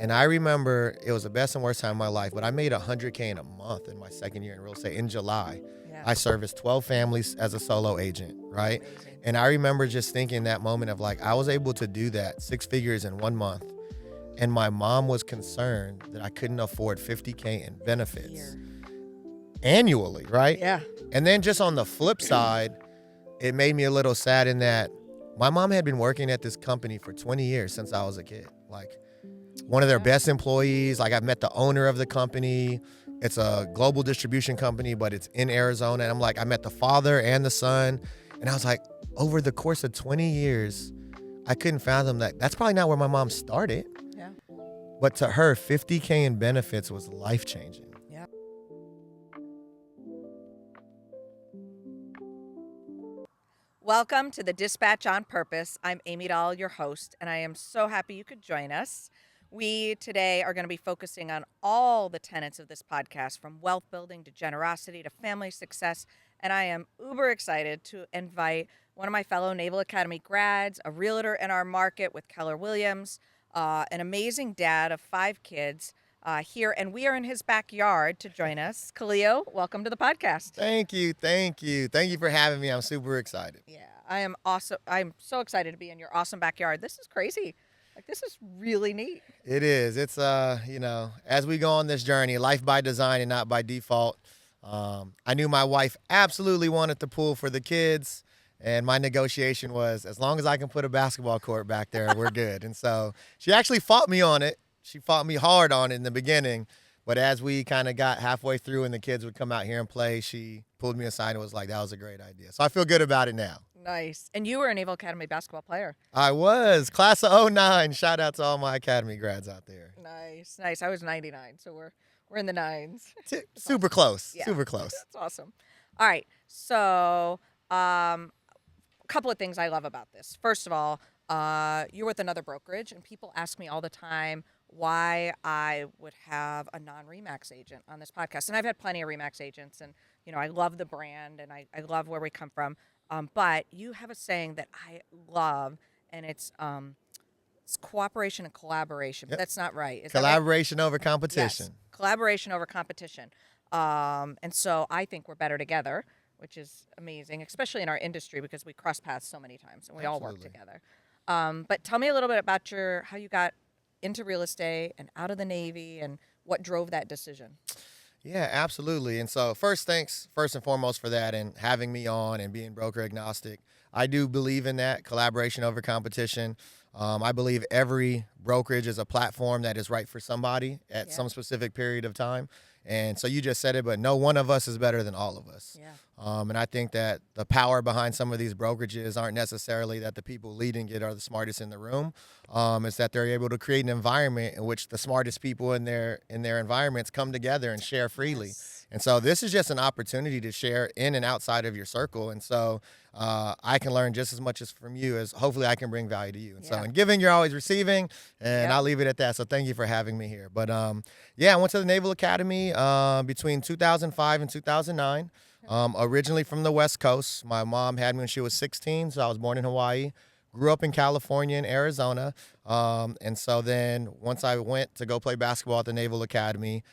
And I remember it was the best and worst time of my life, but I made $100K in a month in my second year in real estate in July. Yeah. I serviced 12 families as a solo agent, right? Amazing. And I remember just thinking that moment of like, I was able to do that 6 figures in 1 month. And my mom was concerned that I couldn't afford $50K in benefits Here. annually, right? Yeah. And then just on the flip side, it made me a little sad in that my mom had been working at this company for 20 years since I was a kid. Like one of their best employees. Like I've met the owner of the company. It's a global distribution company, but it's in Arizona. And I'm like, I met the father and the son. And I was like, over the course of 20 years, I couldn't fathom that. That's probably not where my mom started. Yeah. But to her, $50K in benefits was life-changing. Yeah. Welcome to the Dispatch on Purpose. I'm Amy Dahl, your host, and I am so happy you could join us. We today are going to be focusing on all the tenets of this podcast, from wealth building to generosity to family success. And I am uber excited to invite one of my fellow Naval Academy grads, a realtor in our market with Keller Williams, an amazing dad of 5 kids here, and we are in his backyard to join us. Kaleo, welcome to the podcast. Thank you. Thank you for having me. I'm super excited. Yeah, I am awesome. I'm so excited to be in your awesome backyard. This is crazy. Like, this is really neat. It is. It's, as we go on this journey, life by design and not by default. I knew my wife absolutely wanted the pool for the kids. And my negotiation was, as long as I can put a basketball court back there, we're good. And so she actually fought me on it. She fought me hard on it in the beginning. But as we kind of got halfway through and the kids would come out here and play, she pulled me aside and was like, that was a great idea. So I feel good about it now. Nice. And you were a Naval Academy basketball player. I was. Class of 09. Shout out to all my Academy grads out there. Nice. Nice. I was 99, so we're in the nines. Super close. Yeah. Super close. That's awesome. All right. So a couple of things I love about this. First of all, you're with another brokerage, and people ask me all the time why I would have a non-RE/MAX agent on this podcast. And I've had plenty of RE/MAX agents, and I love the brand, and I love where we come from. But you have a saying that I love, and it's cooperation and collaboration. But that's not right. Is Collaboration over competition. Yes. Collaboration over competition. And so I think we're better together, which is amazing, especially in our industry because we cross paths so many times and we all work together. But tell me a little bit about how you got into real estate and out of the Navy and what drove that decision. Yeah, absolutely. And so thanks first and foremost for that and having me on and being broker agnostic. I do believe in that, collaboration over competition. I believe every brokerage is a platform that is right for somebody at some specific period of time. And so you just said it, but no one of us is better than all of us. Yeah. And I think that the power behind some of these brokerages aren't necessarily that the people leading it are the smartest in the room. It's that they're able to create an environment in which the smartest people in their environments come together and share freely. Yes. And so this is just an opportunity to share in and outside of your circle. And so I can learn just as much as from you as hopefully I can bring value to you. And so in giving, you're always receiving, and I'll leave it at that. So thank you for having me here. But I went to the Naval Academy between 2005 and 2009. Originally from the West Coast. My mom had me when she was 16, so I was born in Hawaii. Grew up in California and Arizona. And so then once I went to go play basketball at the Naval Academy,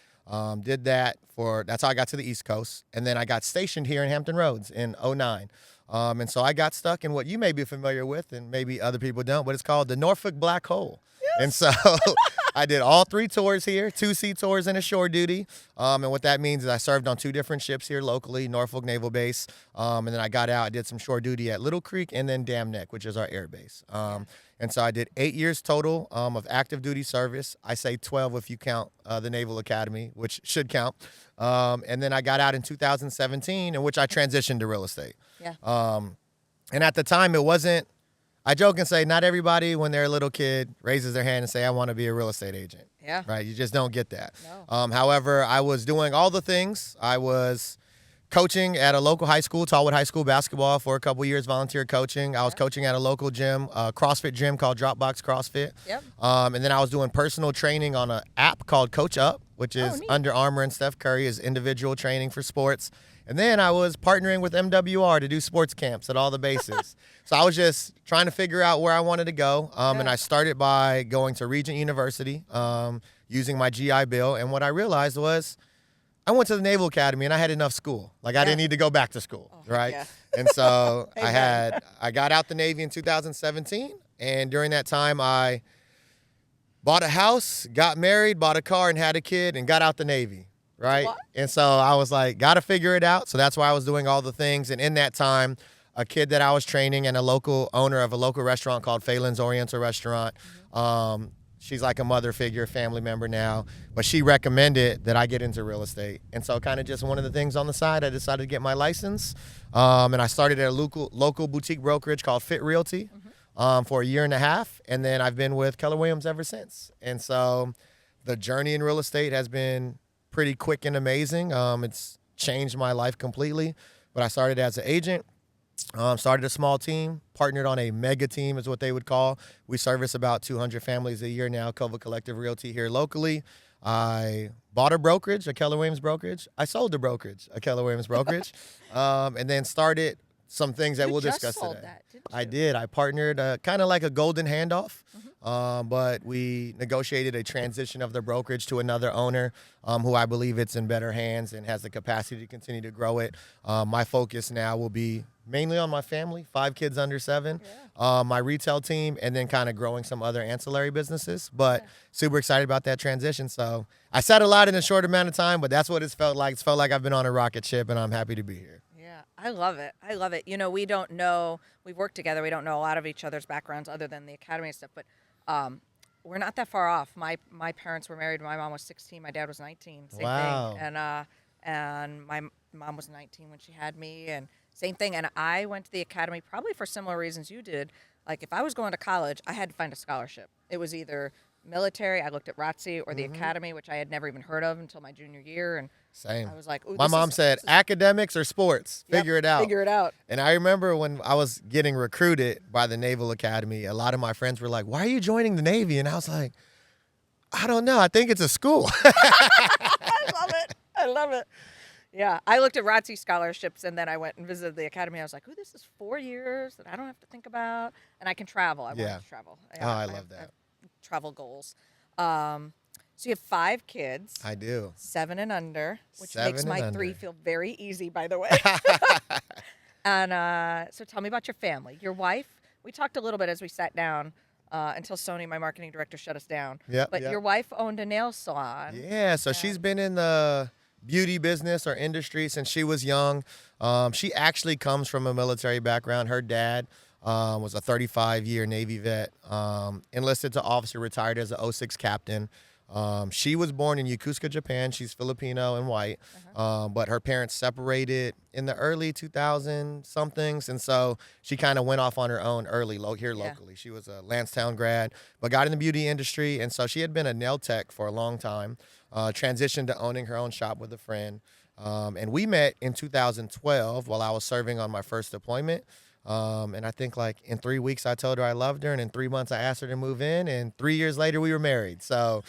did that's how I got to the East Coast. And then I got stationed here in Hampton Roads in 2009. And so I got stuck in what you may be familiar with and maybe other people don't, but it's called the Norfolk Black Hole. Yes. And so I did all 3 tours here, 2 sea tours and a shore duty. And what that means is I served on 2 different ships here locally, Norfolk Naval Base. And then I got out, I did some shore duty at Little Creek and then Dam Neck, which is our air base. And so I did 8 years total of active duty service. I say 12 if you count the Naval Academy, which should count. And then I got out in 2017, in which I transitioned to real estate. Yeah. And at the time, it wasn't, I joke and say not everybody when they're a little kid raises their hand and say, I want to be a real estate agent. Yeah. Right? You just don't get that. No. However, I was doing all the things. I was coaching at a local high school, Tallwood High School basketball for a couple years, volunteer coaching. I was coaching at a local gym, CrossFit gym called Dropbox CrossFit. Yep. And then I was doing personal training on an app called Coach Up, which Oh, is neat. Under Armour and Steph Curry is individual training for sports. And then I was partnering with MWR to do sports camps at all the bases. So I was just trying to figure out where I wanted to go. And I started by going to Regent University, using my GI Bill. And what I realized was I went to the Naval Academy and I had enough school. Like I didn't need to go back to school, right? yeah. And so I got out the Navy in 2017. And during that time, I bought a house, got married, bought a car, and had a kid, and got out the Navy, right? What? And so I was like, got to figure it out. So that's why I was doing all the things. And in that time, a kid that I was training and a local owner of a local restaurant called Phelan's Oriental Restaurant, she's like a mother figure, family member now, but she recommended that I get into real estate. And so kind of just one of the things on the side, I decided to get my license. And I started at a local boutique brokerage called Fit Realty. For a year and a half, and then I've been with Keller Williams ever since. And so the journey in real estate has been pretty quick and amazing. It's changed my life completely. But I started as an agent, started a small team, partnered on a mega team is what they would call. We service about 200 families a year now, Cova Collective Realty here locally. I bought a brokerage, a Keller Williams brokerage. I sold the brokerage, a Keller Williams brokerage, and then started some things that we'll discuss today. That, didn't you? I did. I partnered kind of like a golden handoff, but we negotiated a transition of the brokerage to another owner who I believe it's in better hands and has the capacity to continue to grow it. My focus now will be mainly on my family, 5 kids under 7, my retail team, and then kind of growing some other ancillary businesses. But super excited about that transition. So I said a lot in a short amount of time, but that's what it's felt like. It's felt like I've been on a rocket ship, and I'm happy to be here. I love it. I love it. You know, we don't know, we've worked together. We don't know a lot of each other's backgrounds other than the academy and stuff, but we're not that far off. My parents were married. My mom was 16. My dad was 19. Same thing. And my mom was 19 when she had me, and same thing. And I went to the academy probably for similar reasons you did. Like if I was going to college, I had to find a scholarship. It was either military, I looked at ROTC, or the academy, which I had never even heard of until my junior year. And same. I was like, ooh, my mom said, academics or sports, figure it out. Figure it out. And I remember when I was getting recruited by the Naval Academy, a lot of my friends were like, why are you joining the Navy? And I was like, I don't know. I think it's a school. I love it. I love it. Yeah, I looked at ROTC scholarships, and then I went and visited the academy. I was like, ooh, this is 4 years that I don't have to think about, and I can travel. I wanted to travel. I love that. Travel goals. So you have 5 kids. I do. 7 and under, which 7 makes and my under. 3 feel very easy, by the way. And so tell me about your family. Your wife, we talked a little bit as we sat down until Sony, my marketing director, shut us down. But your wife owned a nail salon. Yeah, so she's been in the beauty business or industry since she was young. She actually comes from a military background. Her dad was a 35-year Navy vet, enlisted to officer, retired as a 06 captain. She was born in Yokosuka, Japan. She's Filipino and white, but her parents separated in the early 2000-somethings, and so she kind of went off on her own early here locally. She was a Lansdowne grad, but got in the beauty industry, and so she had been a nail tech for a long time, transitioned to owning her own shop with a friend, and we met in 2012 while I was serving on my first deployment. And I think like in 3 weeks I told her I loved her, and in 3 months I asked her to move in, and 3 years later we were married. So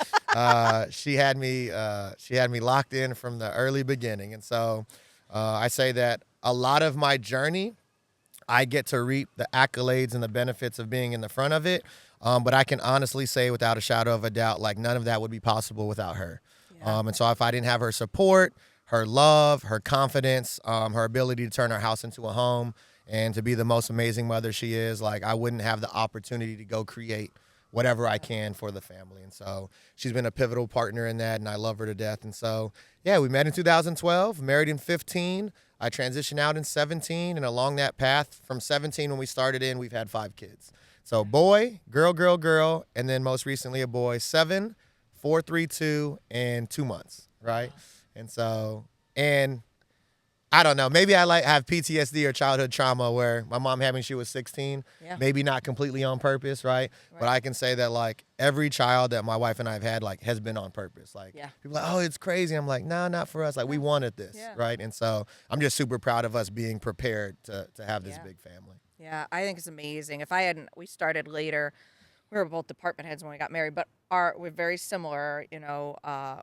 she had me locked in from the early beginning. And so I say that a lot of my journey, I get to reap the accolades and the benefits of being in the front of it. But I can honestly say without a shadow of a doubt, like none of that would be possible without her. And so if I didn't have her support, her love, her confidence, her ability to turn our house into a home, and to be the most amazing mother she is, like I wouldn't have the opportunity to go create whatever I can for the family. And so she's been a pivotal partner in that, and I love her to death. And so, yeah, we met in 2012, married in 15. I transitioned out in 17, and along that path from 17 when we started in, we've had 5 kids. So boy, girl, girl, girl, and then most recently a boy, 7, 4, 3, 2, and 2 months, right? And so, and I don't know. Maybe I have PTSD or childhood trauma where my mom had me when she was 16. Maybe not completely on purpose, right? But I can say that like every child that my wife and I have had like has been on purpose. Like people are like, oh, it's crazy. I'm like, no, not for us. Like we wanted this, right? And so I'm just super proud of us being prepared to have this big family. Yeah, I think it's amazing. We started later. We were both department heads when we got married, but we're very similar.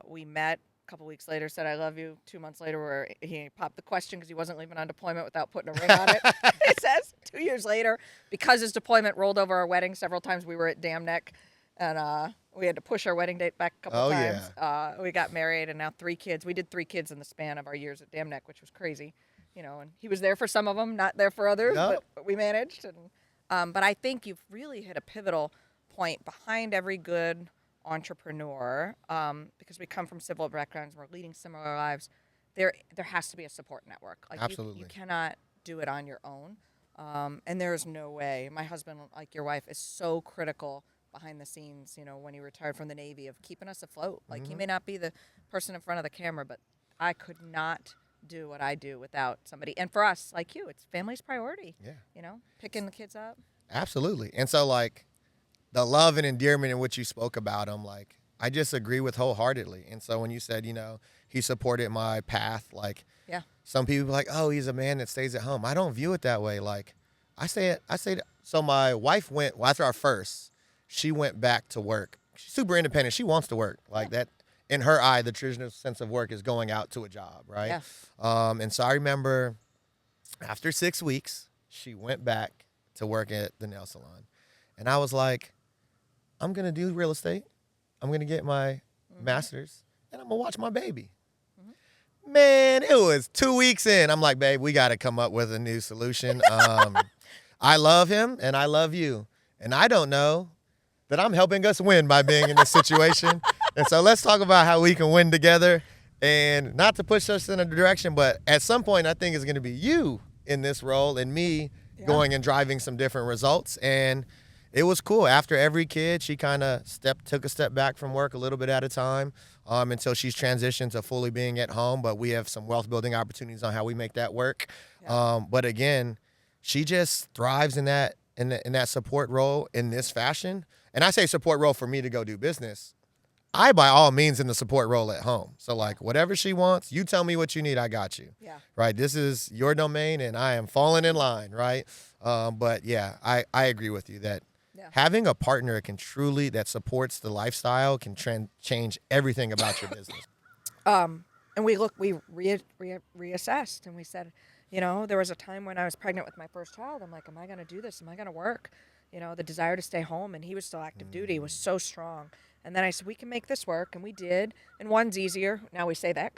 We met a couple weeks later, said I love you. 2 months later, where he popped the question because he wasn't leaving on deployment without putting a ring on it. He says 2 years later, because his deployment rolled over our wedding several times. We were at Dam Neck, and we had to push our wedding date back a couple times. Yeah. We got married, and now 3 kids. We did 3 kids in the span of our years at Dam Neck, which was crazy. And he was there for some of them, not there for others, Yep. but we managed. But I think you've really hit a pivotal point behind every good entrepreneur, because we come from civil backgrounds, we're leading similar lives. There has to be a support network. Like Absolutely. you cannot do it on your own, and there is no way. My husband, like your wife, is so critical behind the scenes. When he retired from the Navy, of keeping us afloat. Like he may not be the person in front of the camera, but I could not do what I do without somebody. And for us, like you, it's family's priority. Yeah. Picking the kids up. Absolutely. And so, like, the love and endearment in which you spoke about him, like, I just agree with wholeheartedly. And so when you said, he supported my path, like, Yeah. some people are like, oh, he's a man that stays at home. I don't view it that way. Like, I say, so my wife after our first, she went back to work. She's super independent. She wants to work. Like that, in her eye, the traditional sense of work is going out to a job, right? Yeah. And so I remember after 6 weeks, she went back to work at the nail salon. And I was like, I'm going to do real estate. I'm going to get my master's, and I'm going to watch my baby. Man, it was 2 weeks in. I'm like, babe, we got to come up with a new solution. I love him, and I love you. And I don't know that I'm helping us win by being in this situation. And so let's talk about how we can win together, and not to push us in a direction, but at some point I think it's going to be you in this role and me going and driving some different results. And it was cool. After every kid, she kind of took a step back from work a little bit at a time, until she's transitioned to fully being at home. But we have some wealth building opportunities on how we make that work. Yeah. But again, she just thrives in that support role in this fashion. And I say support role for me to go do business. I, by all means, in the support role at home. So, like, whatever she wants, you tell me what you need, I got you. Yeah. Right? This is your domain, and I am falling in line, right? But, yeah, I agree with you that having a partner that supports the lifestyle can change everything about your business. And we reassessed, and we said, there was a time when I was pregnant with my first child. I'm like, am I going to do this? Am I going to work? The desire to stay home, and he was still active duty, was so strong. And then I said, we can make this work, and we did. And one's easier. Now we say that.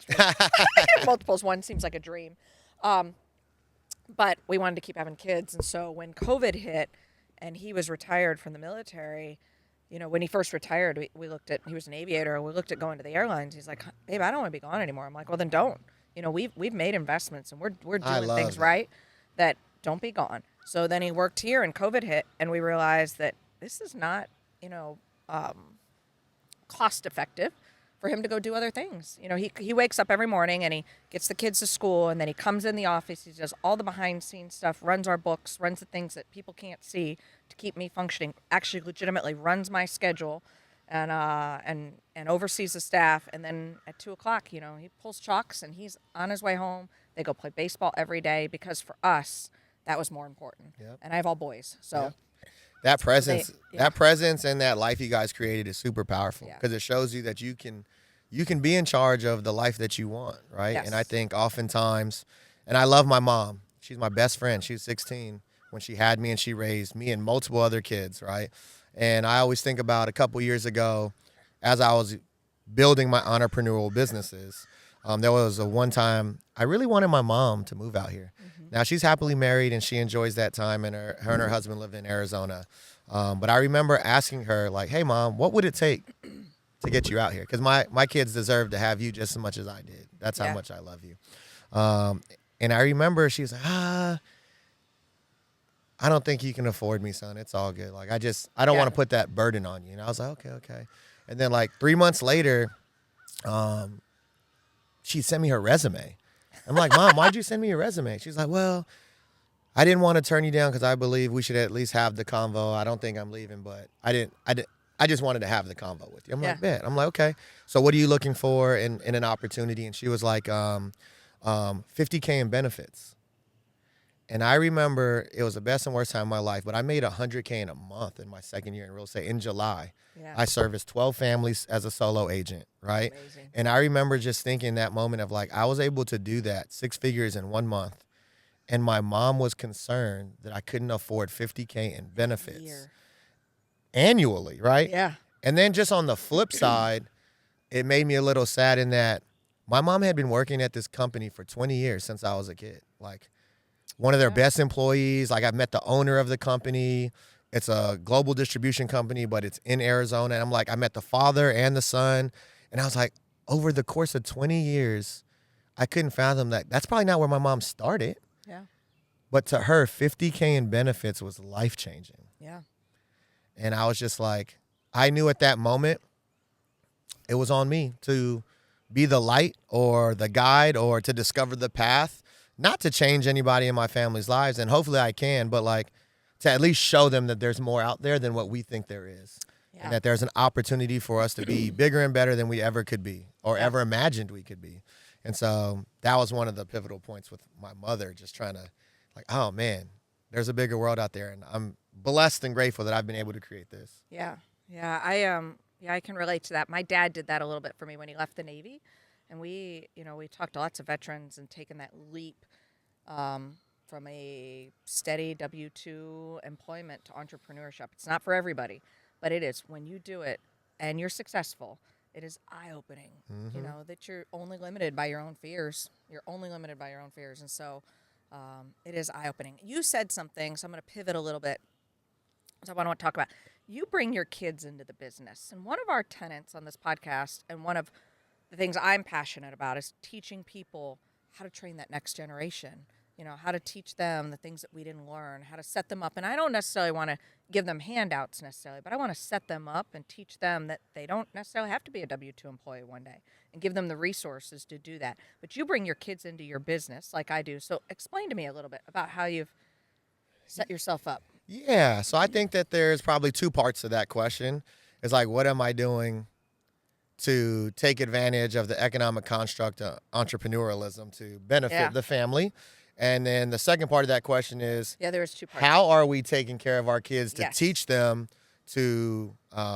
Multiples, one seems like a dream. But we wanted to keep having kids. And so when COVID hit and he was retired from the military, when he first retired, we looked at, he was an aviator, we looked at going to the airlines. He's like, babe, I don't want to be gone anymore. I'm like, well, then don't. We've made investments, and we're doing things right that don't be gone. So then he worked here, and COVID hit, and we realized that this is not, cost effective for him to go do other things. He wakes up every morning and he gets the kids to school, and then he comes in the office. He does all the behind scenes stuff, runs our books, runs the things that people can't see to keep me functioning, actually legitimately runs my schedule, and oversees the staff. And then at 2:00, he pulls chalks and he's on his way home. They go play baseball every day, because for us, that was more important. Yep. And I have all boys. So Yep. That presence and that life you guys created is super powerful, because it shows you that you can be in charge of the life that you want, right? Yes. And I think oftentimes, and I love my mom. She's my best friend. She was 16 when she had me, and she raised me and multiple other kids, right? And I always think about a couple years ago, as I was building my entrepreneurial businesses, there was one time I really wanted my mom to move out here. Now, she's happily married, and she enjoys that time, and her and her husband live in Arizona. But I remember asking her, like, hey, Mom, what would it take to get you out here? Because my kids deserve to have you just as much as I did. That's how much I love you. And I remember she was like, I don't think you can afford me, son. It's all good. Like, I don't want to put that burden on you. And I was like, okay. And then, like, 3 months later, she sent me her resume. I'm like, Mom, why'd you send me your resume? She's like, well, I didn't want to turn you down because I believe we should at least have the convo. I don't think I'm leaving, but I just wanted to have the convo with you. I'm like, bet. I'm like, okay. So what are you looking for in an opportunity? And she was like, $50K in benefits. And I remember it was the best and worst time of my life, but I made $100K in a month in my second year in real estate in July. Yeah. I serviced 12 families as a solo agent, right? Amazing. And I remember just thinking that moment of like, I was able to do that 6 figures in 1 month. And my mom was concerned that I couldn't afford 50K in benefits annually, right? Yeah. And then just on the flip side, it made me a little sad in that my mom had been working at this company for 20 years since I was a kid. Like, one of their best employees. Like, I've met the owner of the company. It's a global distribution company, but it's in Arizona. And I'm like, I met the father and the son. And I was like, over the course of 20 years, I couldn't fathom that. That's probably not where my mom started. Yeah. But to her, 50K in benefits was life-changing. Yeah. And I was just like, I knew at that moment it was on me to be the light or the guide or to discover the path. Not to change anybody in my family's lives, and hopefully I can, but like to at least show them that there's more out there than what we think there is. Yeah. And that there's an opportunity for us to be bigger and better than we ever could be or ever imagined we could be. And so that was one of the pivotal points with my mother, just trying to like, oh man, there's a bigger world out there. And I'm blessed and grateful that I've been able to create this. Yeah. Yeah. I can relate to that. My dad did that a little bit for me when he left the Navy. And we talked to lots of veterans and taken that leap from a steady W-2 employment to entrepreneurship. It's not for everybody, but it is. When you do it and you're successful, it is eye-opening, that you're only limited by your own fears. You're only limited by your own fears. And so it is eye-opening. You said something, so I'm going to pivot a little bit. So I want to talk about, you bring your kids into the business. And one of our tenets on this podcast and one of the things I'm passionate about is teaching people how to train that next generation, how to teach them the things that we didn't learn, how to set them up. And I don't necessarily want to give them handouts necessarily, but I want to set them up and teach them that they don't necessarily have to be a W-2 employee one day and give them the resources to do that. But you bring your kids into your business like I do. So explain to me a little bit about how you've set yourself up. Yeah. So I think that there's probably 2 parts to that question. It's like, what am I doing to take advantage of the economic construct of entrepreneurialism to benefit the family? And then the second part of that question is, there's 2 parts. How are we taking care of our kids to teach them to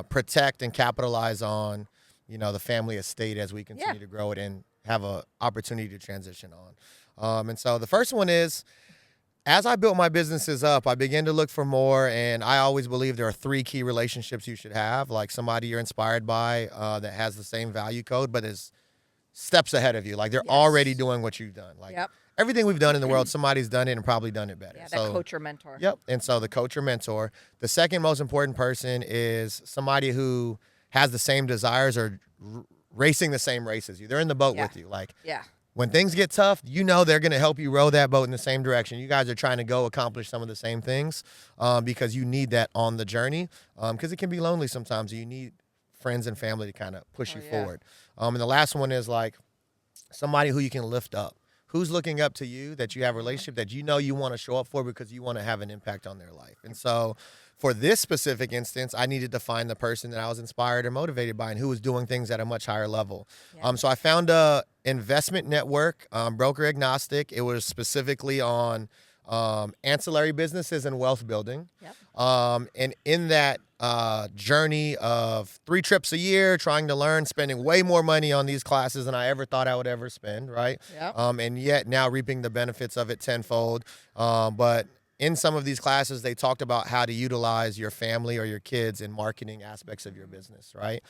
protect and capitalize on, the family estate as we continue to grow it and have an opportunity to transition on. And so the first one is, as I built my businesses up, I began to look for more, and I always believe there are 3 key relationships you should have, like somebody you're inspired by that has the same value code but is steps ahead of you. Like they're already doing what you've done. Like everything we've done in the world, somebody's done it and probably done it better. Yeah, that coach or mentor. Yep, and so the coach or mentor. The second most important person is somebody who has the same desires or racing the same race as you. They're in the boat with you. Like when things get tough, they're going to help you row that boat in the same direction. You guys are trying to go accomplish some of the same things because you need that on the journey because it can be lonely sometimes. You need friends and family to kind of push you forward. And the last one is like somebody who you can lift up. Who's looking up to you, that you have a relationship that you want to show up for because you want to have an impact on their life. And so for this specific instance, I needed to find the person that I was inspired or motivated by and who was doing things at a much higher level. So I found a investment network, broker agnostic. It was specifically on ancillary businesses and wealth building. And in that journey of 3 trips a year, trying to learn, spending way more money on these classes than I ever thought I would ever spend, right? And yet now reaping the benefits of it tenfold. But in some of these classes, they talked about how to utilize your family or your kids in marketing aspects of your business, right?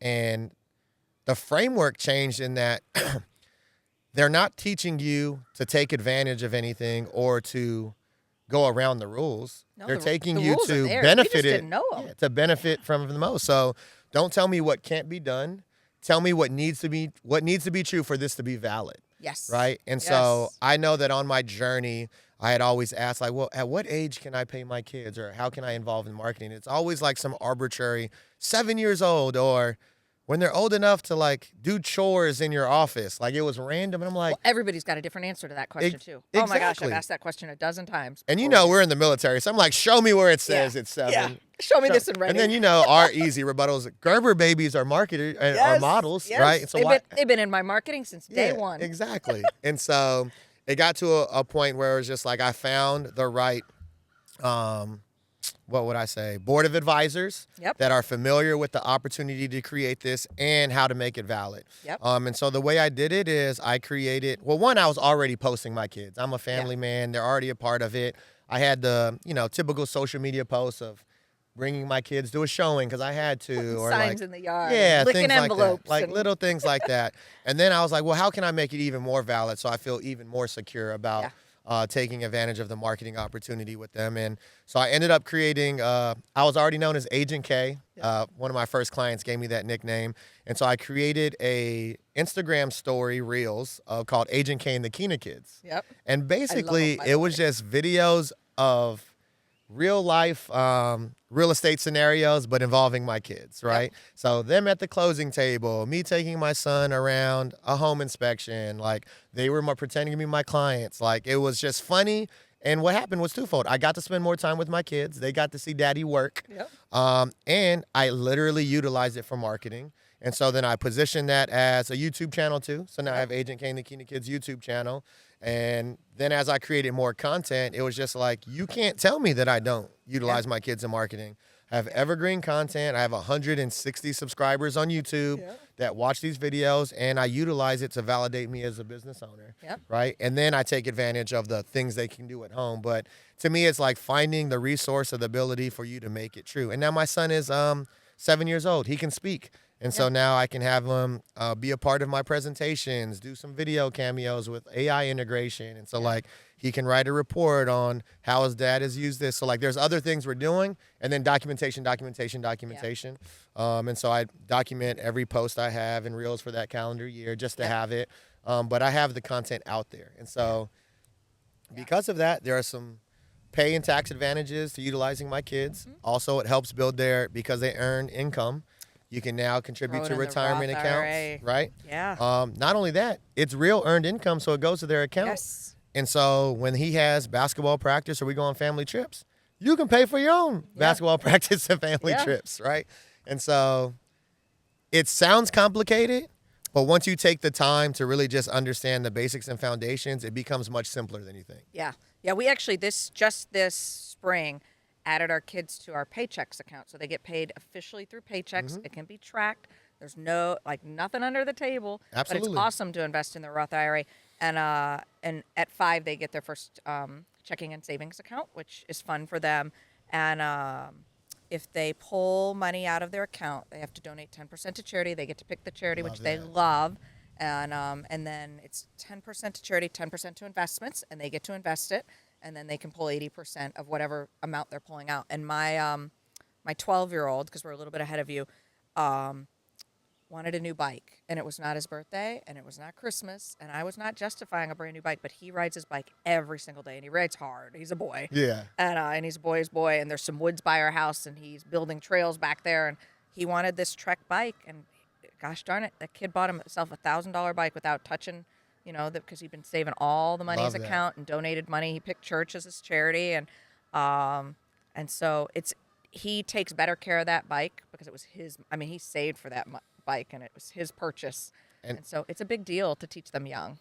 And the framework changed in that they're not teaching you to take advantage of anything or to go around the rules. They're taking you to benefit it, to benefit from the most. So don't tell me what can't be done. Tell me what needs to be true for this to be valid. Right? And so I know that on my journey, I had always asked, like, well, at what age can I pay my kids or how can I involve in marketing? It's always like some arbitrary 7 years old or when they're old enough to like do chores in your office. Like it was random. And I'm like, everybody's got a different answer to that question too. Oh my gosh, I've asked that question a dozen times. And we're in the military. So I'm like, show me where it says it's 7. Yeah. Show me this in writing. And then, our easy rebuttals, Gerber babies are marketed, are models, right? So they've been in my marketing since day one. Exactly. And so it got to a point where it was just like I found the right, what would I say, board of advisors Yep. that are familiar with the opportunity to create this and how to make it valid. Yep. And so the way I did it is I created, well, one, I was already posting my kids. I'm a family man. They're already a part of it. I had the, typical social media posts of bringing my kids to a showing because I had to, or signs like, in the yard, yeah, licking things like envelopes, that, like and little things like that. And then I was like, well, how can I make it even more valid so I feel even more secure about taking advantage of the marketing opportunity with them? And so I ended up creating, I was already known as Agent K. One of my first clients gave me that nickname. And so I created a Instagram story reels called Agent K and the Kina Kids. Yep. And basically by the it was just videos of real life real estate scenarios, but involving my kids, right? Yep. So them at the closing table, me taking my son around a home inspection, like they were pretending to be my clients. Like it was just funny. And what happened was twofold. I got to spend more time with my kids. They got to see daddy work. Yep. And I literally utilized it for marketing. And so then I positioned that as a YouTube channel too. So now I have Agent K and the Kina Kids YouTube channel. And then as I created more content, it was just like, you can't tell me that I don't utilize my kids in marketing. I have evergreen content. I have 160 subscribers on YouTube that watch these videos, and I utilize it to validate me as a business owner, right? And then I take advantage of the things they can do at home. But to me, it's like finding the resource or the ability for you to make it true. And now my son is 7 years old. He can speak. And so now I can have him be a part of my presentations, do some video cameos with AI integration. And so like he can write a report on how his dad has used this. So like there's other things we're doing, and then documentation. And so I document every post I have in Reels for that calendar year just to have it. But I have the content out there. And so because of that, there are some pay and tax advantages to utilizing my kids. Also, it helps build because they earn income. You can now contribute to retirement accounts, right? Yeah. Not only that, it's real earned income, so it goes to their account. Yes. And so when he has basketball practice or we go on family trips, you can pay for your own basketball practice and family trips, right? And so it sounds complicated, but once you take the time to really just understand the basics and foundations, it becomes much simpler than you think. Yeah. Yeah, we actually this spring added our kids to our paychecks account, so they get paid officially through paychecks. It can be tracked. There's nothing under the table. Absolutely. But it's awesome to invest in the Roth IRA. And at 5 they get their first checking and savings account, which is fun for them. And if they pull money out of their account, they have to donate 10% to charity. They get to pick the charity which they love. And then it's 10% to charity, 10% to investments, and they get to invest it. And then they can pull 80% of whatever amount they're pulling out. And my 12-year-old, because we're a little bit ahead of you, wanted a new bike. And it was not his birthday, and it was not Christmas, and I was not justifying a brand new bike, but he rides his bike every single day, and he rides hard. He's a boy. Yeah. And he's a boy's boy, and there's some woods by our house, and he's building trails back there, and he wanted this Trek bike, and gosh darn it, that kid bought himself a $1,000 bike without touching, because he'd been saving all the money in his account and donated money. He picked church as his charity, and so he takes better care of that bike because it was his. I mean, he saved for that bike, and it was his purchase, and so it's a big deal to teach them young.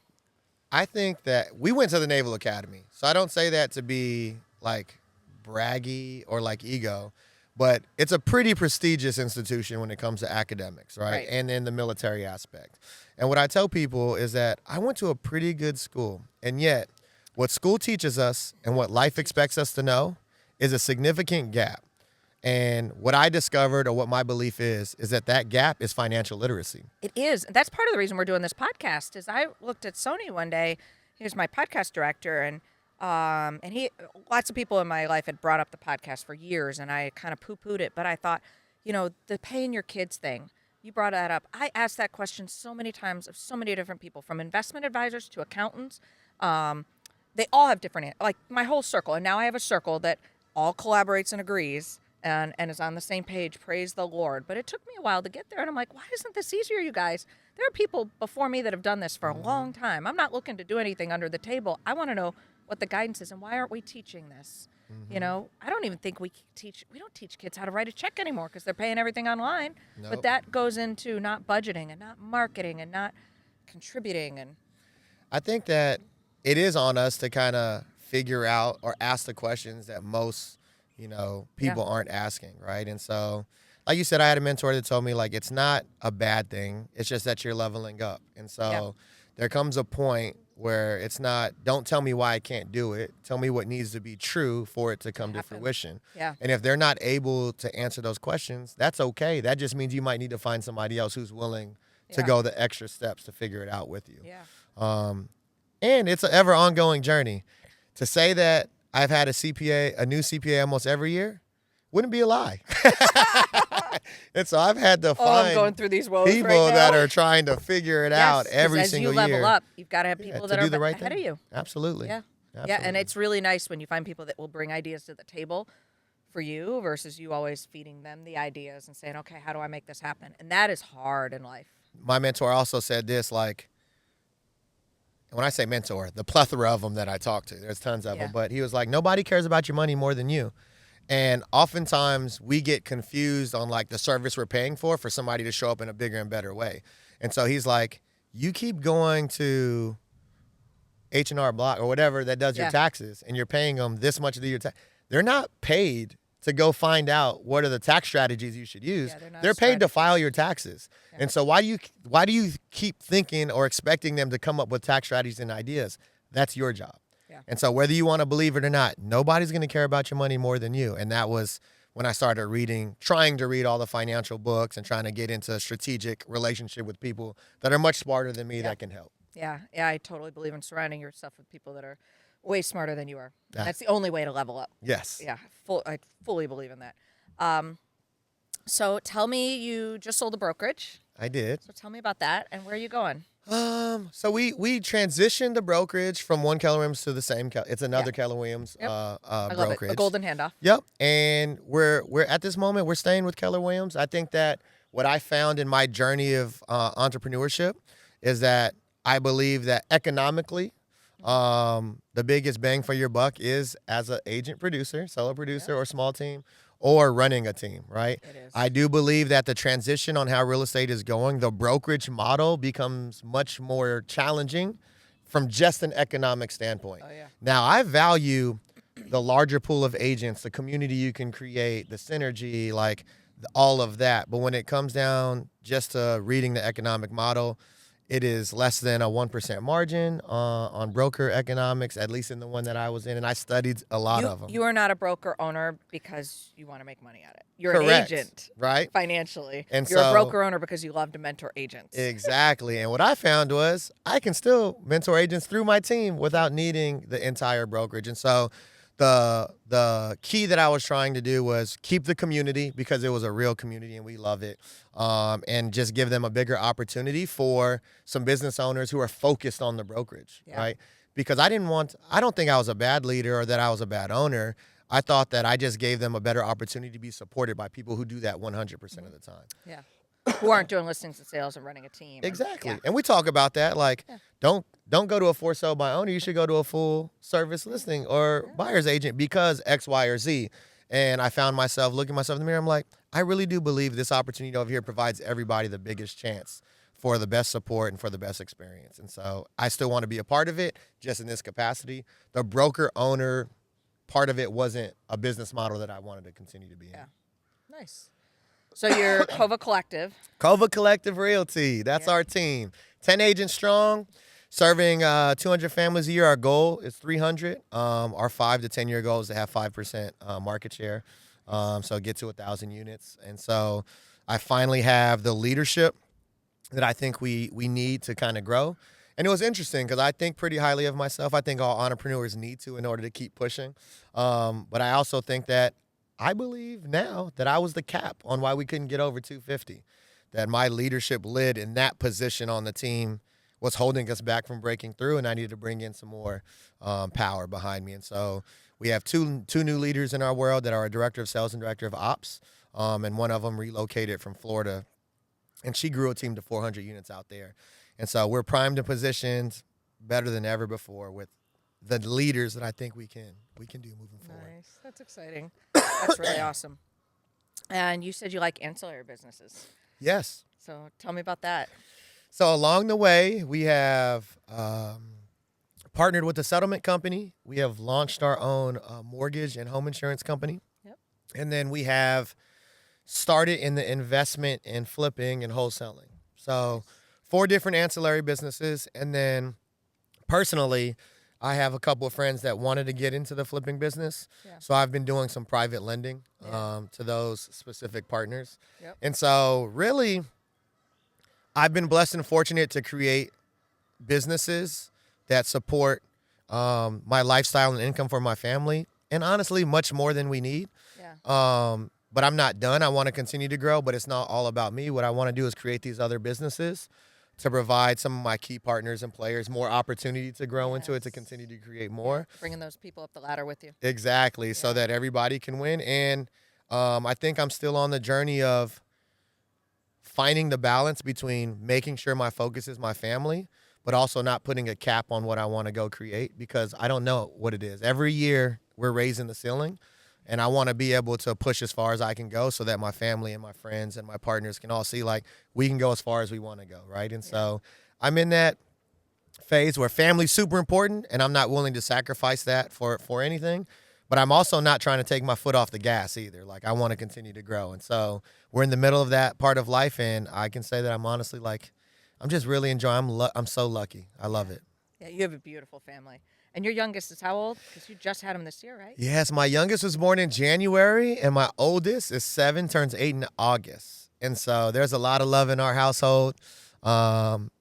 I think that we went to the Naval Academy, so I don't say that to be like braggy or like ego, but it's a pretty prestigious institution when it comes to academics, right? And in the military aspect. And what I tell people is that I went to a pretty good school, and yet what school teaches us and what life expects us to know is a significant gap. And what I discovered, or what my belief is that gap is financial literacy. It is. That's part of the reason we're doing this podcast. Is I looked at Sony one day. He was my podcast director, and lots of people in my life had brought up the podcast for years, and I kind of poo-pooed it. But I thought, the paying your kids thing, you brought that up. I asked that question so many times of so many different people, from investment advisors to accountants. They all have different, like my whole circle. And now I have a circle that all collaborates and agrees and is on the same page. Praise the Lord. But it took me a while to get there. And I'm like, why isn't this easier, you guys? There are people before me that have done this for a long time. I'm not looking to do anything under the table. I want to know what the guidance is and why aren't we teaching this? I don't even think we don't teach kids how to write a check anymore because they're paying everything online. Nope. But that goes into not budgeting and not marketing and not contributing. And I think that it is on us to kind of figure out or ask the questions that most, people aren't asking, right? And so, like you said, I had a mentor that told me, like, it's not a bad thing. It's just that you're leveling up. And so there comes a point where it's not, don't tell me why I can't do it. Tell me what needs to be true for it to come to fruition. Yeah. And if they're not able to answer those questions, that's okay. That just means you might need to find somebody else who's willing to go the extra steps to figure it out with you. Yeah. And it's an ever ongoing journey. To say that I've had a new CPA almost every year, wouldn't be a lie. And so I've had to I'm find going through these woes people right now. that are trying to figure it out every single year. As you level up, you've got to have people that are ahead of you. Absolutely. Yeah. Absolutely. Yeah, and it's really nice when you find people that will bring ideas to the table for you versus you always feeding them the ideas and saying, okay, how do I make this happen? And that is hard in life. My mentor also said this, like, when I say mentor, the plethora of them that I talk to, there's tons of them, but he was like, nobody cares about your money more than you. And oftentimes we get confused on like the service we're paying for somebody to show up in a bigger and better way. And so he's like, you keep going to H&R Block or whatever that does your taxes and you're paying them this much of your tax. They're not paid to go find out what are the tax strategies you should use. They're paid to file your taxes. Yeah. And so why do you keep thinking or expecting them to come up with tax strategies and ideas? That's your job. Yeah. And so whether you want to believe it or not, nobody's going to care about your money more than you. And that was when I started trying to read all the financial books and trying to get into a strategic relationship with people that are much smarter than me that can help. Yeah. Yeah, I totally believe in surrounding yourself with people that are way smarter than you are. That's the only way to level up. Yes. Yeah, I fully believe in that. So tell me, you just sold a brokerage. I did. So tell me about that and where are you going? So we transitioned the brokerage from one Keller Williams to the same. It's another Keller Williams I love brokerage. It. A golden handoff. Yep. And we're at this moment we're staying with Keller Williams. I think that what I found in my journey of entrepreneurship is that I believe that economically, the biggest bang for your buck is as an agent producer, solo producer, or small team, or running a team, right? It is. I do believe that the transition on how real estate is going, the brokerage model becomes much more challenging from just an economic standpoint. Oh, yeah. Now, I value the larger pool of agents, the community you can create, the synergy, like all of that. But when it comes down just to reading the economic model, it is less than a 1% margin on broker economics, at least in the one that I was in. And I studied a lot of them. You are not a broker owner because you want to make money at it. You're Correct. An agent, right? Financially. And you're a broker owner because you love to mentor agents. Exactly. And what I found was I can still mentor agents through my team without needing the entire brokerage. And so the key that I was trying to do was keep the community because it was a real community and we love it, and just give them a bigger opportunity for some business owners who are focused on the brokerage, right? Because I don't think I was a bad leader or that I was a bad owner. I thought that I just gave them a better opportunity to be supported by people who do that 100% of the time. Yeah. Who aren't doing listings and sales and running a team. Exactly. And we talk about that, like, don't go to a for sale by owner. You should go to a full service listing or buyer's agent because X, Y, or Z. And I found myself looking myself in the mirror. I'm like, I really do believe this opportunity over here provides everybody the biggest chance for the best support and for the best experience. And so I still want to be a part of it, just in this capacity. The broker owner part of it wasn't a business model that I wanted to continue to be in. Yeah. Nice. So you're Kova Collective. Kova Collective Realty. That's our team. 10 agents strong, serving 200 families a year. Our goal is 300. Our 5 to 10 year goal is to have 5% market share. So get to 1,000 units. And so I finally have the leadership that I think we need to kind of grow. And it was interesting because I think pretty highly of myself. I think all entrepreneurs need to in order to keep pushing. But I also think that I believe now that I was the cap on why we couldn't get over 250, that my leadership lid in that position on the team was holding us back from breaking through, and I needed to bring in some more power behind me. And so we have two new leaders in our world that are a director of sales and director of ops, and one of them relocated from Florida, and she grew a team to 400 units out there. And so we're primed and positioned better than ever before with the leaders that I think we can do moving forward. Nice. That's exciting. That's really awesome. And you said you like ancillary businesses. Yes. So tell me about that. So along the way, we have partnered with a settlement company. We have launched our own mortgage and home insurance company. Yep. And then we have started in the investment and flipping and wholesaling. So 4 different ancillary businesses. And then personally, I have a couple of friends that wanted to get into the flipping business. Yeah. So I've been doing some private lending to those specific partners. Yep. And so really, I've been blessed and fortunate to create businesses that support my lifestyle and income for my family. And honestly, much more than we need. Yeah. But I'm not done. I want to continue to grow, but it's not all about me. What I want to do is create these other businesses to provide some of my key partners and players more opportunity to grow into it, to continue to create more. Yeah. Bringing those people up the ladder with you. Exactly, so that everybody can win. And I think I'm still on the journey of finding the balance between making sure my focus is my family, but also not putting a cap on what I want to go create, because I don't know what it is. Every year we're raising the ceiling. And I want to be able to push as far as I can go so that my family and my friends and my partners can all see, like, we can go as far as we want to go, right? And so I'm in that phase where family's super important, and I'm not willing to sacrifice that for anything. But I'm also not trying to take my foot off the gas either. Like, I want to continue to grow. And so we're in the middle of that part of life, and I can say that I'm honestly, like, I'm just really enjoying. I'm so lucky. I love it. Yeah, you have a beautiful family. And your youngest is how old? Because you just had him this year, right? Yes, my youngest was born in January, and my oldest is 7, turns 8 in August. And so there's a lot of love in our household. And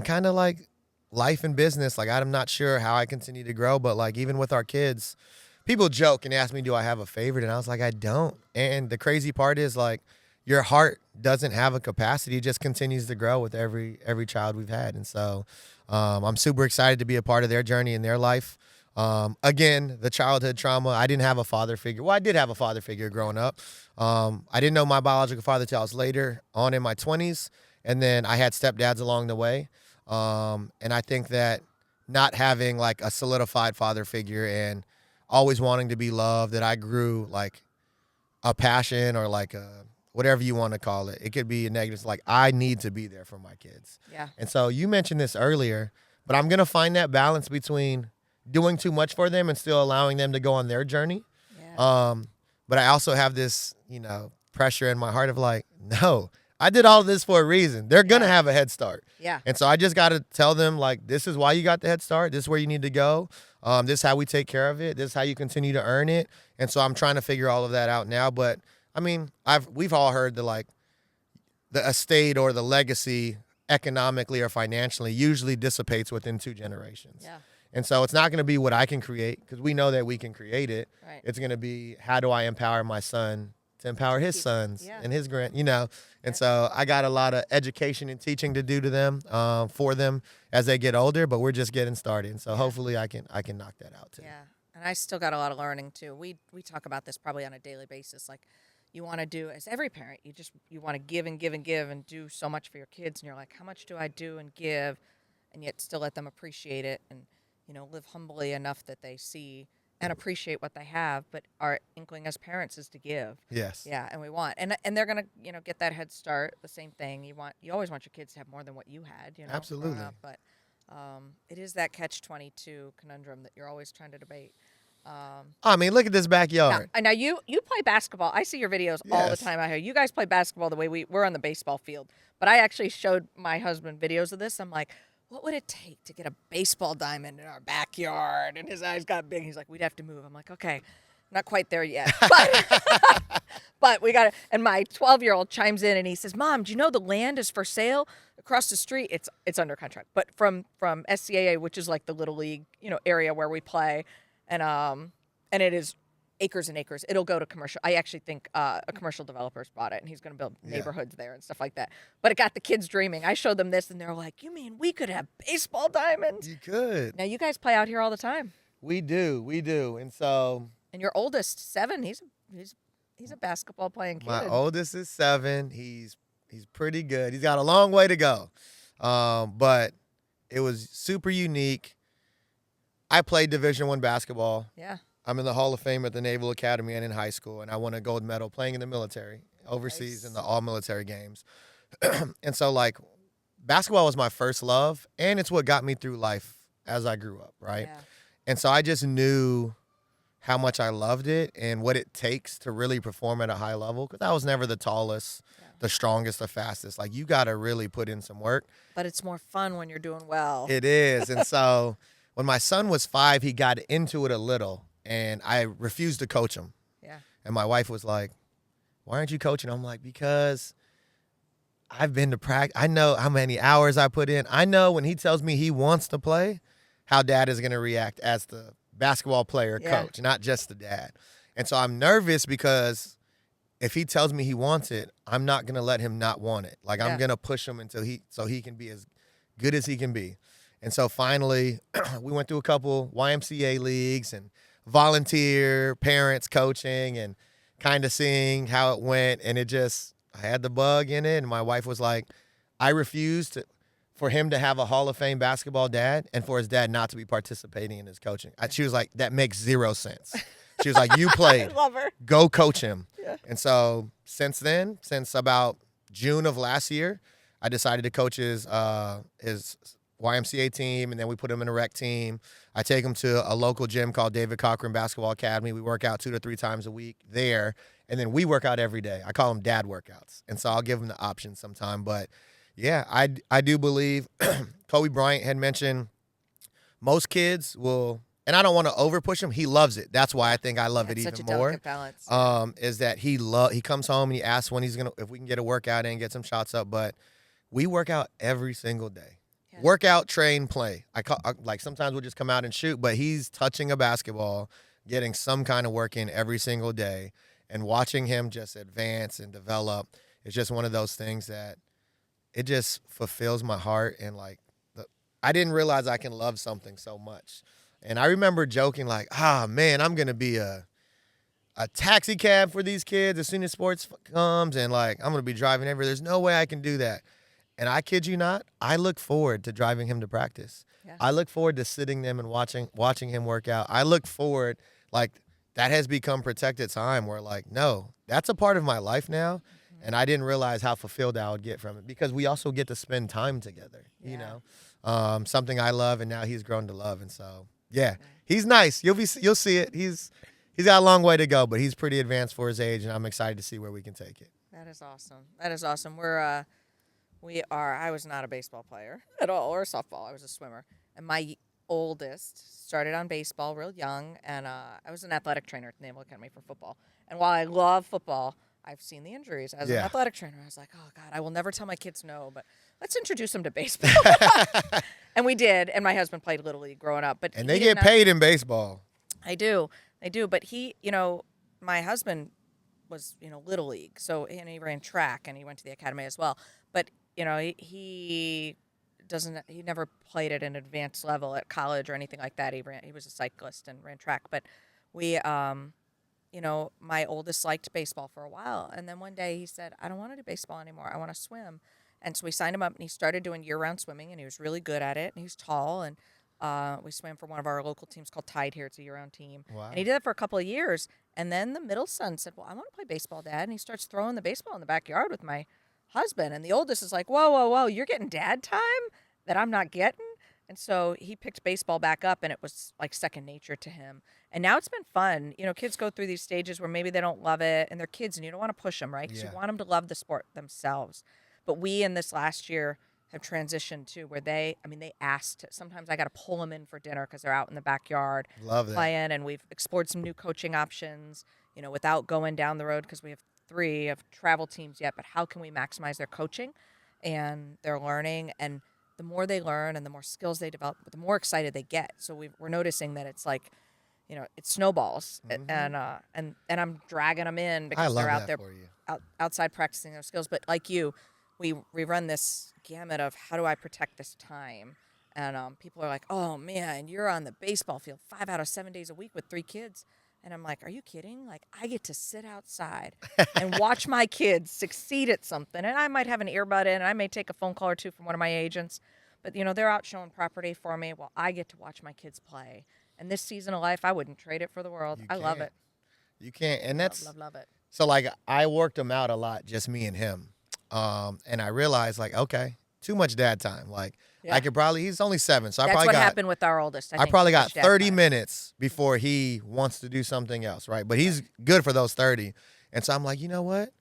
kind of like life and business, like, I'm not sure how I continue to grow, but like even with our kids, people joke and ask me, do I have a favorite? And I was like, I don't. And the crazy part is, like, your heart doesn't have a capacity. It just continues to grow with every child we've had. And so I'm super excited to be a part of their journey in their life. Again, the childhood trauma, I didn't have a father figure. Well, I did have a father figure growing up. I didn't know my biological father till I was later on in my 20s. And then I had stepdads along the way. And I think that not having like a solidified father figure and always wanting to be loved, that I grew like a passion or like a whatever you want to call it. It could be a negative. It's like, I need to be there for my kids. Yeah. And so you mentioned this earlier, but I'm going to find that balance between doing too much for them and still allowing them to go on their journey. Yeah. But I also have this, pressure in my heart of like, no, I did all of this for a reason. They're going to have a head start. Yeah. And so I just got to tell them, like, this is why you got the head start. This is where you need to go. This is how we take care of it. This is how you continue to earn it. And so I'm trying to figure all of that out now. But I mean, we've all heard the estate or the legacy economically or financially usually dissipates within 2 generations. Yeah. And so it's not going to be what I can create, because we know that we can create it. Right. It's going to be, how do I empower my son to empower his sons and his And so I got a lot of education and teaching to do to them, for them as they get older, but we're just getting started. And so hopefully I can knock that out too. Yeah. And I still got a lot of learning too. We talk about this probably on a daily basis. Like, you want to do, as every parent, you want to give and give and give and do so much for your kids. And you're like, how much do I do and give, and yet still let them appreciate it and, live humbly enough that they see and appreciate what they have. But our inkling as parents is to give. Yes. Yeah. And we want, and they're going to, get that head start. The same thing. You always want your kids to have more than what you had, Absolutely. But it is that catch-22 conundrum that you're always trying to debate. I mean, look at this backyard. Now you play basketball. I see your videos all the time out here. You guys play basketball the way we're on the baseball field. But I actually showed my husband videos of this. I'm like, what would it take to get a baseball diamond in our backyard? And his eyes got big. He's like, we'd have to move. I'm like, okay, not quite there yet. But we got it. And my 12-year-old chimes in and he says, Mom, do you know the land is for sale across the street? It's under contract. But from SCAA, which is like the little league, area where we play. And it is acres and acres. It'll go to commercial. I actually think a commercial developer's bought it, and he's going to build neighborhoods there and stuff like that. But it got the kids dreaming. I showed them this, and they're like, you mean we could have baseball diamonds? You could. Now, you guys play out here all the time. We do. And so... And your oldest, 7, he's a basketball playing kid. My oldest is 7. He's pretty good. He's got a long way to go. But it was super unique. I played Division I basketball. Yeah. I'm in the Hall of Fame at the Naval Academy and in high school, and I won a gold medal playing in the military, overseas in the all-military games. And so, like, basketball was my first love, and it's what got me through life as I grew up, right? Yeah. And so I just knew how much I loved it and what it takes to really perform at a high level, because I was never the tallest, Yeah. the strongest, the fastest. Like, you got to really put in some work. But it's more fun when you're doing well. It is. And so when my son was 5, he got into it a little, and I refused to coach him. Yeah. And my wife was like, "Why aren't you coaching?" I'm like, "Because I've been to practice. I know how many hours I put in. I know when he tells me he wants to play, how dad is going to react as the basketball player coach, not just the dad." And so I'm nervous because if he tells me he wants it, I'm not going to let him not want it. Like, I'm going to push him until he can be as good as he can be. And so finally, we went through a couple YMCA leagues and volunteer parents coaching and kind of seeing how it went. And I had the bug in it. And my wife was like, I refused for him to have a Hall of Fame basketball dad and for his dad not to be participating in his coaching. She was like, that makes zero sense. She was like, you played. I love her. Go coach him. Yeah. And so since then, since about June of last year, I decided to coach his YMCA team, and then we put him in a rec team. I take him to a local gym called David Cochran Basketball Academy. We work out 2 to 3 times a week there, and then we work out every day. I call them dad workouts, and so I'll give him the option sometime. But, yeah, I do believe Kobe Bryant had mentioned most kids will – and I don't want to over push him. He loves it. That's why I think I love it even such a more. delicate balance. Is that he comes home and he asks when if we can get a workout in, get some shots up. But we work out every single day. Yeah. Workout, train, play. Like sometimes we'll just come out and shoot, but he's touching a basketball, getting some kind of work in every single day, and watching him just advance and develop is just one of those things that it just fulfills my heart. And like I didn't realize I can love something so much. And I remember joking like, man, I'm going to be a taxi cab for these kids as soon as sports comes, and like I'm going to be driving everywhere. There's no way I can do that. And I kid you not, I look forward to driving him to practice. Yeah. I look forward to sitting them and watching him work out. I look forward, like that has become protected time where like, no, that's a part of my life now. Mm-hmm. And I didn't realize how fulfilled I would get from it because we also get to spend time together, you know, something I love and now he's grown to love. And so, yeah, he's nice. You'll see it. He's got a long way to go, but he's pretty advanced for his age, and I'm excited to see where we can take it. That is awesome. That is awesome. I was not a baseball player at all, or softball. I was a swimmer. And my oldest started on baseball real young, and I was an athletic trainer at the Naval Academy for football. And while I love football, I've seen the injuries as an athletic trainer. I was like, oh, God, I will never tell my kids no, but let's introduce them to baseball. And we did, and my husband played Little League growing up. And they get paid in baseball. They do, but he, my husband was, Little League, and he ran track, and he went to the academy as well. But, he never played at an advanced level at college or anything like that. He was a cyclist and ran track. But we, my oldest liked baseball for a while. And then one day he said, I don't want to do baseball anymore. I want to swim. And so we signed him up, and he started doing year-round swimming, and he was really good at it. And he was tall, and we swam for one of our local teams called Tide here. It's a year-round team. Wow. And he did that for a couple of years. And then the middle son said, well, I want to play baseball, Dad. And he starts throwing the baseball in the backyard with my husband. And the oldest is like, whoa, you're getting dad time that I'm not getting? And so he picked baseball back up, and it was like second nature to him. And now it's been fun. Kids go through these stages where maybe they don't love it, and they're kids, and you don't want to push them, right? Because you want them to love the sport themselves. But we, in this last year, have transitioned to where they asked. Sometimes I got to pull them in for dinner because they're out in the backyard playing, and we've explored some new coaching options, without going down the road because we have 3 of travel teams yet. But how can we maximize their coaching and their learning? And the more they learn and the more skills they develop, the more excited they get. So we're noticing that it's like, it snowballs, and I'm dragging them in because they're out there outside practicing their skills. But like you, we run this gamut of how do I protect this time, and people are like, oh man, you're on the baseball field 5 out of 7 days a week with 3 kids. And I'm like, are you kidding? Like, I get to sit outside and watch my kids succeed at something. And I might have an earbud in, and I may take a phone call or 2 from one of my agents. But, they're out showing property for me while I get to watch my kids play. And this season of life, I wouldn't trade it for the world. I love it. You can't. And that's love it. So, like, I worked him out a lot, just me and him. And I realized, like, okay, too much dad time. Like Yeah. I could probably, he's only 7, so That's what happened with our oldest. I probably too got much dad 30 time. minutes before he wants to do something else, right? But he's good for those 30. And so I'm like, you know what?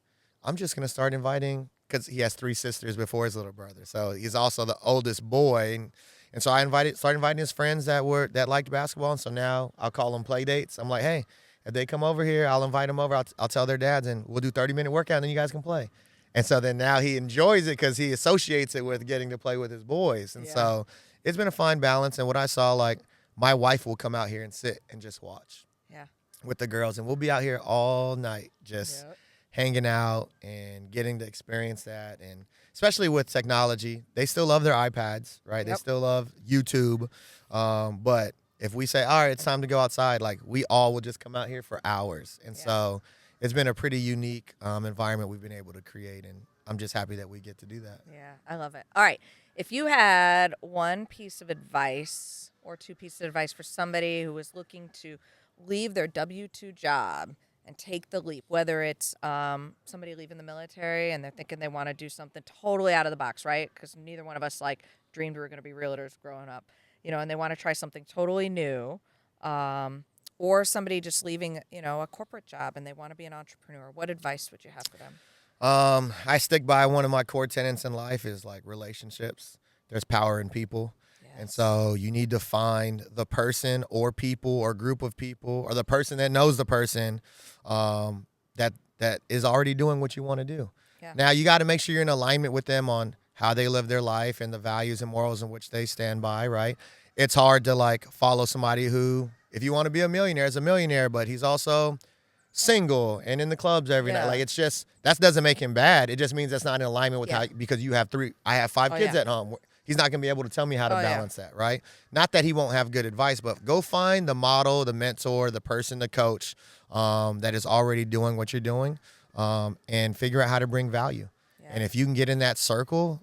I'm just going to start inviting, because he has 3 sisters before his little brother. So he's also the oldest boy. And so I started inviting his friends that liked basketball. And so now I'll call them play dates. I'm like, hey, if they come over here, I'll invite them over. I'll tell their dads, and we'll do 30-minute workout, and then you guys can play. And so then now he enjoys it because he associates it with getting to play with his boys. And so it's been a fine balance. And what I saw, like, my wife will come out here and sit and just watch with the girls. And we'll be out here all night just hanging out and getting to experience that. And especially with technology, they still love their iPads, right? They still love YouTube. But if we say, all right, it's time to go outside, like, we all will just come out here for hours. And so it's been a pretty unique environment we've been able to create, and I'm just happy that we get to do that. Yeah, I love it. All right. If you had one piece of advice or 2 pieces of advice for somebody who was looking to leave their W-2 job and take the leap, whether it's somebody leaving the military and they're thinking they want to do something totally out of the box, right? Because neither one of us, like, dreamed we were going to be realtors growing up, and they want to try something totally new. Or somebody just leaving, a corporate job and they want to be an entrepreneur. What advice would you have for them? I stick by one of my core tenets in life is, like, relationships. There's power in people. And so you need to find the person or people or group of people or the person that knows the person that is already doing what you want to do. Yeah. Now, you got to make sure you're in alignment with them on how they live their life and the values and morals in which they stand by, right? It's hard to, like, follow somebody who, if you want to be a millionaire, is a millionaire, but he's also single and in the clubs every night. Like, it's just, that doesn't make him bad. It just means that's not in alignment with how, because you have 3, I have 5 kids at home. He's not going to be able to tell me how to balance that, right? Not that he won't have good advice, but go find the model, the mentor, the person, the coach that is already doing what you're doing, and figure out how to bring value. And if you can get in that circle,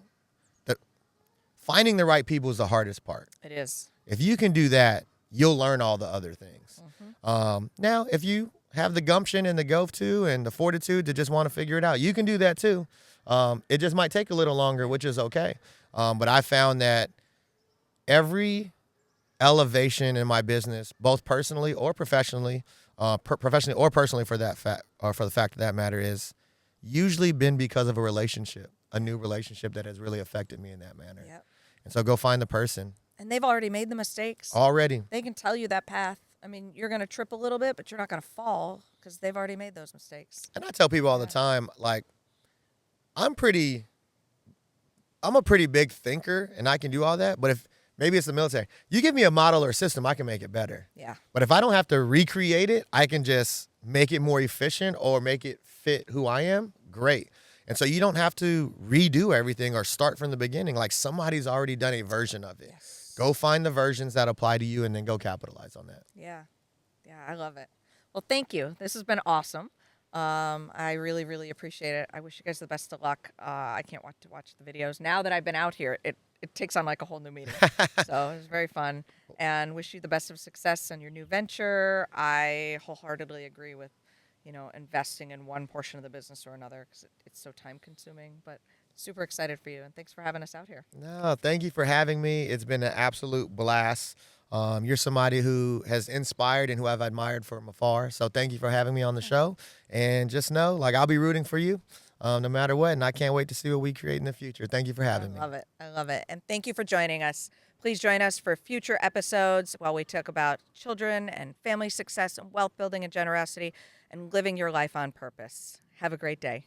finding the right people is the hardest part. It is. If you can do that, you'll learn all the other things. Now, if you have the gumption and the go-to and the fortitude to just want to figure it out, you can do that too. It just might take a little longer, which is okay. But I found that every elevation in my business, both personally or professionally, professionally or personally for the fact of that matter, is usually been because of a relationship, a new relationship that has really affected me in that manner. And so go find the person. And they've already made the mistakes. Already. They can tell you that path. I mean, you're going to trip a little bit, but you're not going to fall because they've already made those mistakes. And I tell people all the time, like, I'm a pretty big thinker and I can do all that. But if maybe it's the military, you give me a model or a system, I can make it better. Yeah. But if I don't have to recreate it, I can just make it more efficient or make it fit who I am. Great. And so you don't have to redo everything or start from the beginning. Like, somebody's already done a version of it. Go find the versions that apply to you and then go capitalize on that. Yeah. Yeah, I love it. Well, thank you. This has been awesome. I really, really appreciate it. I wish you guys the best of luck. I can't wait to watch the videos. Now that I've been out here, it takes on like a whole new meaning. So it was very fun. And wish you the best of success on your new venture. I wholeheartedly agree with, investing in one portion of the business or another because it's so time consuming. But super excited for you, and thanks for having us out here. No, thank you for having me. It's been an absolute blast. You're somebody who has inspired and who I've admired from afar. So thank you for having me on the show. And just know, like, I'll be rooting for you no matter what. And I can't wait to see what we create in the future. Thank you for having me. I love it. I love it. And thank you for joining us. Please join us for future episodes while we talk about children and family success and wealth building and generosity and living your life on purpose. Have a great day.